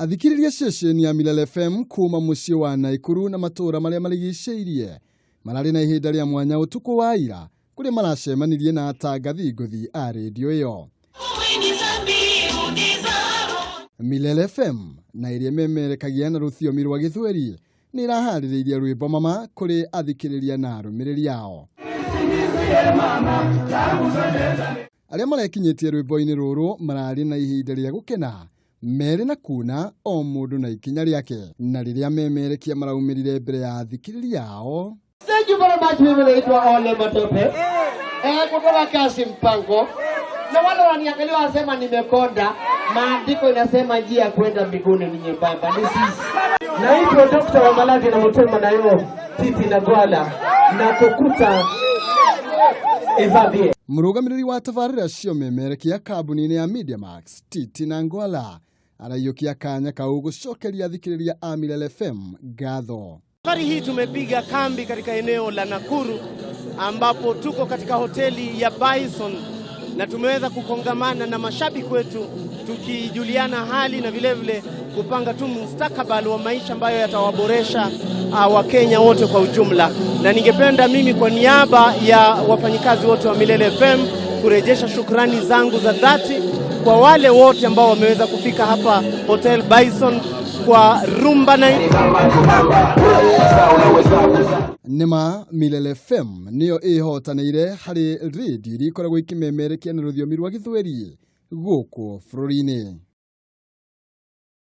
Athikiriria station ya Milele FM kuma muciĩ wa Naikuru na matura maria marigicĩirie mararĩ na ihinda rĩa mwanya utuku wa ira kuri maracemanirie na atangathi ngũthi a redio ĩyo. Milele FM na iria memerekagia na rũthiomi rwa Gĩthweri nĩ iraharĩrĩirie rwĩmbo mama kuri athikiriria na arũmĩrĩri ao. Arĩa marekinyĩtie rwĩmbo-inĩ rũrũ mararĩ na ihinda rĩa gũkena mere na kuna o mũndũ na ikinya rĩake, na rĩrĩa memerekia maraumĩrire mbere ya athikiriria ao. Thank you very much. Mimi naitwa Ole Matope kutoka Kasi Mpango, na wale waniangalia wasema nimekonda. Maandiko inasema njia ya kwenda mbinguni ni nyembamba. Ni sisi. Naitwa Dr. Wamalazi na Mutuma na yo Titi na Gwala na kukuta Evabie. Mũrũgamĩrĩri wa tabarĩra cio memerekia kambuni-inĩ ya Media Max Titi na Gwala araiyũkia kanya kau gũcokeria athikiriria a Milele FM ngatho. Safari hii tumepiga kambi katika eneo la Nakuru ambapo tuko katika hoteli ya Bison na tumeweza kukongamana na mashabiki wetu tukijuliana hali na vile vile kupanga tu mustakabali wa maisha ambayo yatawaboresha Wakenya wote kwa ujumla. Na ningependa mimi kwa niaba ya wafanyikazi wote wa Milele FM kurejesha shukrani zangu za dhati kwa wale wote ambao wameweza kufika hapa Hotel Bison kwa rumba na Nima Milele FM niyo ihotanĩire harĩ redio iria ikoragwo ikimemerekia na rũthiomi rwa Gĩthweri gũkũ bũrũri-inĩ.